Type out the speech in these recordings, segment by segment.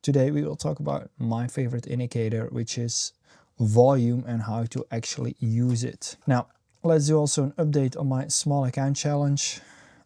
Today we will talk about my favorite indicator, which is volume and how to actually use it. Now, let's do also an update on my small account challenge.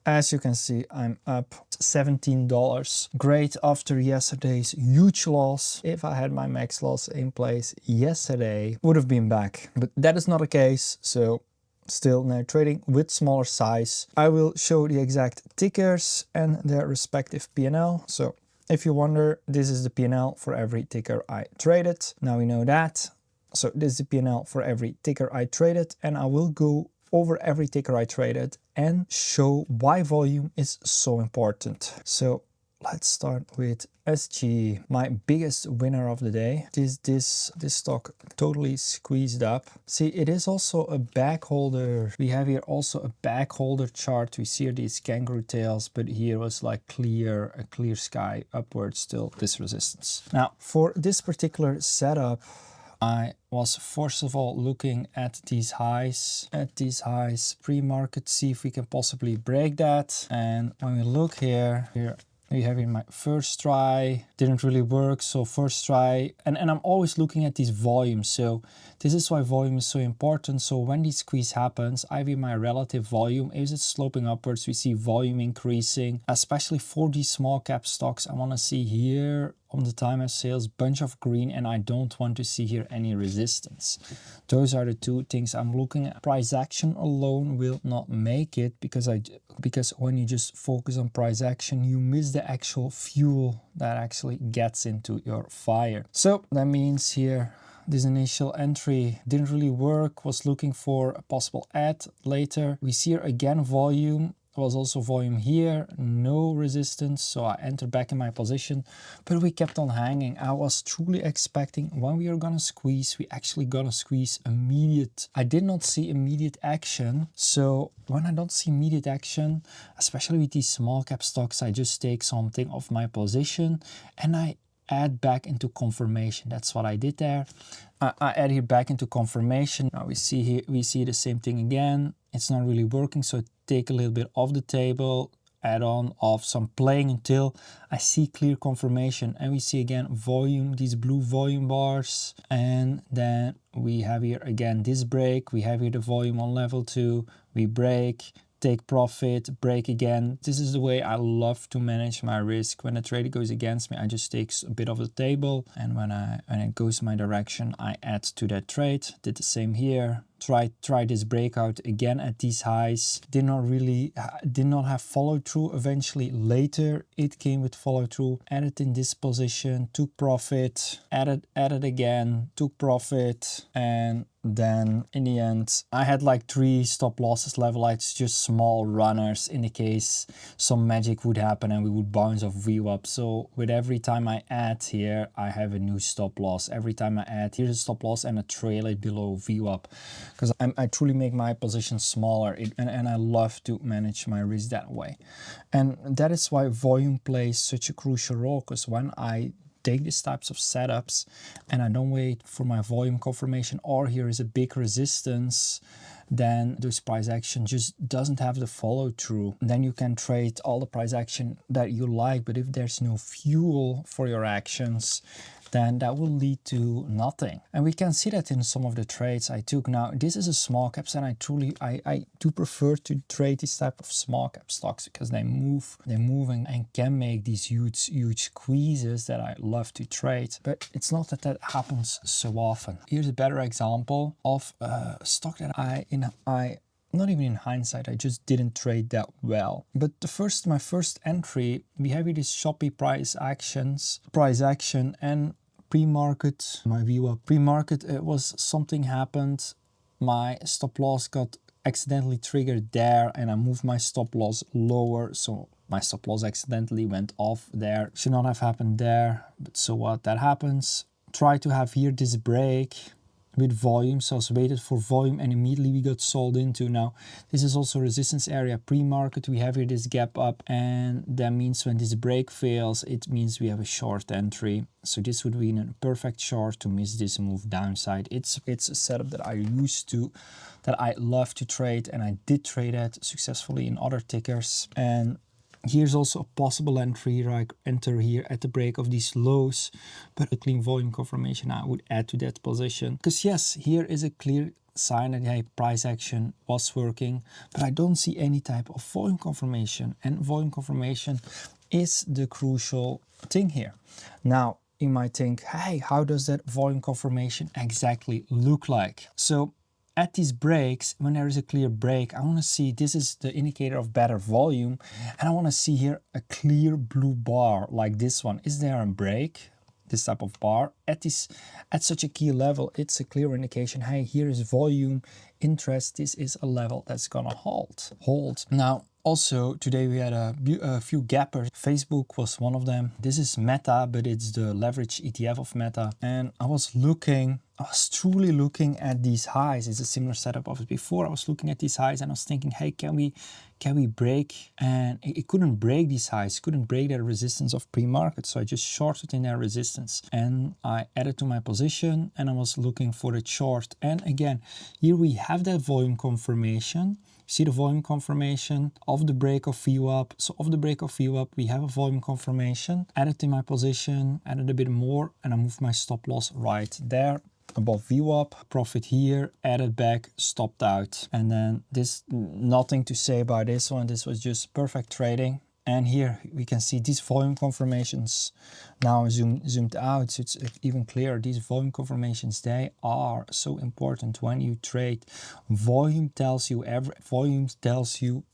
As you can see, I'm up $17. Great after yesterday's huge loss. If I had my max loss in place yesterday, would have been back. But that is not the case, so still now trading with smaller size. I will show the exact tickers and their respective P&L. So if you wonder, this is the P&L for every ticker I traded. Now we know that. So this is the P&L for every ticker I traded, and I will go over every ticker I traded and show why volume is so important. So let's start with SG, my biggest winner of the day. This stock totally squeezed up. See, it is also a back holder. We have here also a back holder chart. We see these kangaroo tails, but here was like a clear sky upwards, still this resistance. Now, for this particular setup, I was first of all looking at these highs pre-market, see if we can possibly break that. And when we look here we have in my first try, didn't really work. So first try, and I'm always looking at these volumes. So this is why volume is so important. So when this squeeze happens, I have my relative volume. Is it sloping upwards? We see volume increasing, especially for these small cap stocks. I want to see here on the time of sales, bunch of green, and I don't want to see here any resistance. Those are the two things I'm looking at. Price action alone will not make it, because when you just focus on price action, you miss the actual fuel that actually gets into your fire. So that means here, this initial entry didn't really work, was looking for a possible add later. We see here again volume. There was also volume here, no resistance, so I entered back in my position, but we kept on hanging. I was truly expecting when we are gonna squeeze, we actually gonna squeeze immediate. I did not see immediate action, so when I don't see immediate action, especially with these small cap stocks, I just take something off my position and I add back into confirmation. That's what I did there. I add here back into confirmation. Now we see the same thing again. It's not really working, so take a little bit off the table, add on of some playing until I see clear confirmation. And we see again volume, these blue volume bars, and then we have here again this break. We have here the volume on level 2, we break, take profit, break again. This is the way I love to manage my risk. When a trade goes against me, I just take a bit of the table, and when it goes my direction, I add to that trade. Did the same here. Try this breakout again at these highs. Did not have follow through. Eventually later it came with follow through. Added in this position, took profit, added again, took profit, and then in the end I had like 3 stop losses level. It's just small runners in the case some magic would happen and we would bounce off VWAP. So with every time I add here, I have a new stop loss. Every time I add, here's a stop loss and a trail it below VWAP, because I truly make my position smaller, and I love to manage my risk that way. And that is why volume plays such a crucial role, because when I take these types of setups and I don't wait for my volume confirmation, or here is a big resistance, then this price action just doesn't have the follow through. Then you can trade all the price action that you like, but if there's no fuel for your actions, then that will lead to nothing. And we can see that in some of the trades I took. Now, this is a small caps, and I do prefer to trade this type of small cap stocks because they're moving and can make these huge squeezes that I love to trade. But it's not that happens so often. Here's a better example of a stock that I not even in hindsight, I just didn't trade that well. But my first entry, we have here this Shopee price action, and pre-market, my VWAP pre-market, it was something happened. My stop loss got accidentally triggered there, and I moved my stop loss lower, so my stop loss accidentally went off there. Should not have happened there, but so what, that happens. Try to have here this break with volume, so I was waited for volume and immediately we got sold into. Now this is also resistance area pre-market. We have here this gap up, and that means when this break fails, it means we have a short entry. So this would be a perfect short to miss this move downside. It's a setup that I love to trade, and I did trade it successfully in other tickers. And Here's also a possible entry, like enter here at the break of these lows, but a clean volume confirmation I would add to that position. Because yes, here is a clear sign that hey, price action was working, but I don't see any type of volume confirmation, and volume confirmation is the crucial thing here. Now, you might think, hey, how does that volume confirmation exactly look like? So at these breaks, when there is a clear break, I want to see, this is the indicator of better volume, and I want to see here a clear blue bar like this one. Is there a break? This type of bar at such a key level, it's a clear indication, hey, here is volume interest. This is a level that's gonna hold. Now also today we had a few gappers. Facebook was one of them. This is Meta, but it's the leverage ETF of Meta, and I was truly looking at these highs. It's a similar setup of before. I was looking at these highs and I was thinking, hey, can we break? And it couldn't break these highs, couldn't break that resistance of pre-market. So I just shorted in their resistance and I added to my position and I was looking for the short. And again, here we have that volume confirmation. See the volume confirmation of the break of VWAP. So of the break of VWAP, we have a volume confirmation. Added to my position, added a bit more, and I moved my stop loss right there above VWAP, profit here, added back, stopped out. And then this, nothing to say about this one. This was just perfect trading. And here we can see these volume confirmations now zoomed out, so it's even clearer. These volume confirmations, they are so important when you trade. Volume tells you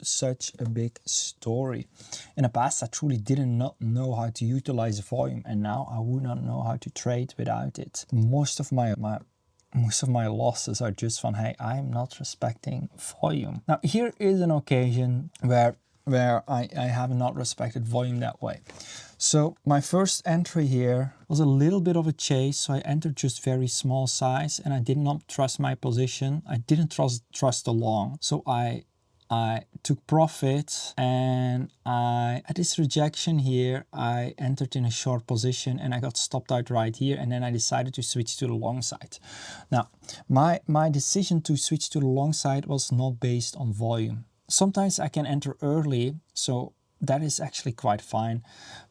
such a big story. In the past, I truly did not know how to utilize volume, and now I would not know how to trade without it. Most of my losses are just from, hey, I'm not respecting volume. Now here is an occasion where I have not respected volume that way. So my first entry here was a little bit of a chase. So I entered just very small size and I did not trust my position. I didn't trust the long. So I took profit, and at this rejection here, I entered in a short position and I got stopped out right here, and then I decided to switch to the long side. Now, my decision to switch to the long side was not based on volume. Sometimes I can enter early, so that is actually quite fine.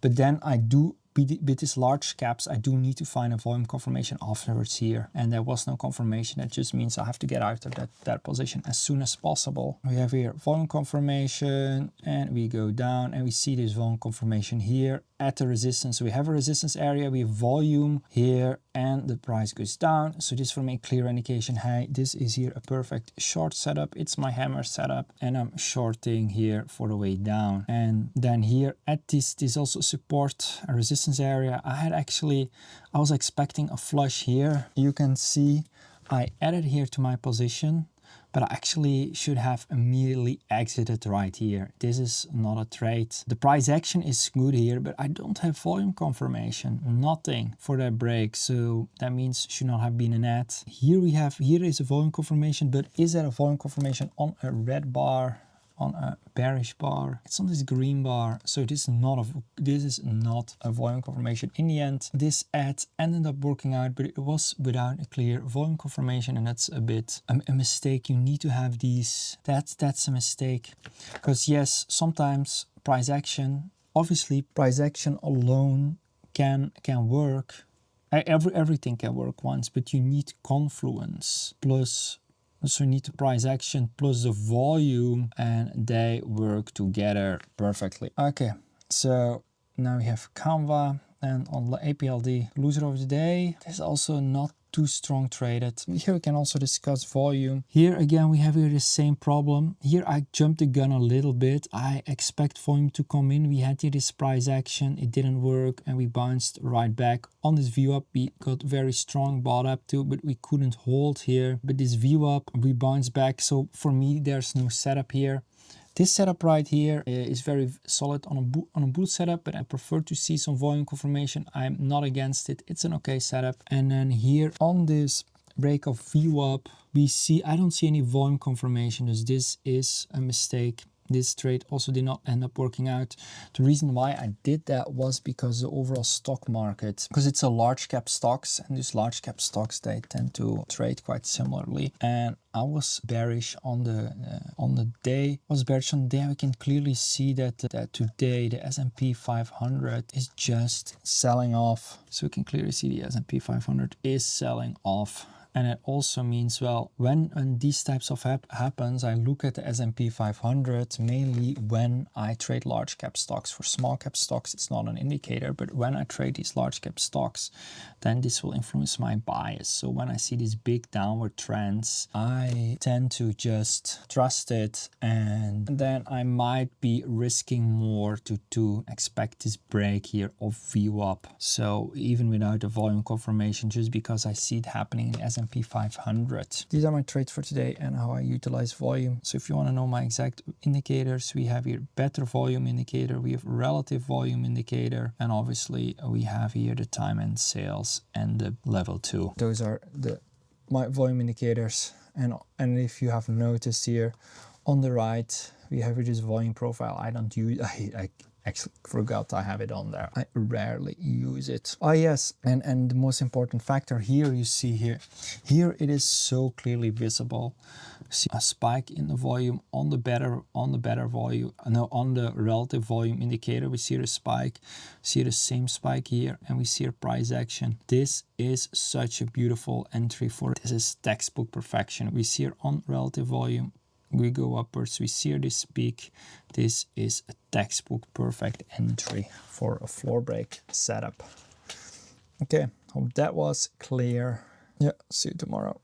But then I do, with these large caps, I do need to find a volume confirmation afterwards here. And there was no confirmation. That just means I have to get out of that position as soon as possible. We have here volume confirmation, and we go down and we see this volume confirmation here at the resistance. So we have a resistance area, we have volume here, and the price goes down. So this for me a clear indication, hey, this is here a perfect short setup. It's my hammer setup, and I'm shorting here for the way down. And then here at this also support a resistance area. I was expecting a flush here. You can see I added here to my position, but I actually should have immediately exited right here. This is not a trade. The price action is good here, but I don't have volume confirmation, nothing for that break. So that means should not have been an ad. Here is a volume confirmation, but is that a volume confirmation on a red bar, on a bearish bar? It's on this green bar. So this is not a volume confirmation. In the end, this ad ended up working out, but it was without a clear volume confirmation, and that's a bit a mistake. You need to have these. That's a mistake, because yes, sometimes price action, obviously price action alone can work. Everything can work once, but you need confluence plus. So you need the price action plus the volume, and they work together perfectly. Okay, so now we have Canva, and on the APLD, loser of the day. This is also not too strong traded. Here we can also discuss volume. Here again, we have here the same problem. Here I jumped the gun a little bit. I expect volume to come in. We had here this price action. It didn't work, and we bounced right back. On this view up, we got very strong bought up too, but we couldn't hold here. But this view up, we bounced back. So for me, there's no setup here. This setup right here is very solid on a bull setup, but I prefer to see some volume confirmation. I'm not against it. It's an okay setup. And then here on this break of VWAP, I don't see any volume confirmation. So this is a mistake. This trade also did not end up working out. The reason why I did that was because the overall stock market, because it's a large cap stocks, and these large cap stocks, they tend to trade quite similarly. And I was bearish on the day. We can clearly see that today the S&P 500 is just selling off. So we can clearly see the S&P 500 is selling off. And it also means, well, when these types of happens, I look at the S&P 500 mainly when I trade large cap stocks. For small cap stocks, it's not an indicator, but when I trade these large cap stocks, then this will influence my bias. So when I see these big downward trends, I tend to just trust it, and then I might be risking more to expect this break here of VWAP. So even without a volume confirmation, just because I see it happening in the S&P 500. These are my trades for today and how I utilize volume. So if you want to know my exact indicators, we have here better volume indicator, we have relative volume indicator, and obviously we have here the time and sales and the level 2. Those are my volume indicators. And if you have noticed here on the right, we have this volume profile. I don't use, I actually forgot I have it on there. I rarely use it. Oh yes, and the most important factor here, you see here it is so clearly visible. See a spike in the volume on the relative volume indicator. We see the spike, see the same spike here, and we see a price action. This is such a beautiful entry for this is textbook perfection. We see here on relative volume, we go upwards, we see this peak. This is a textbook perfect entry for a floor break setup. Okay, hope that was clear. Yeah, see you tomorrow.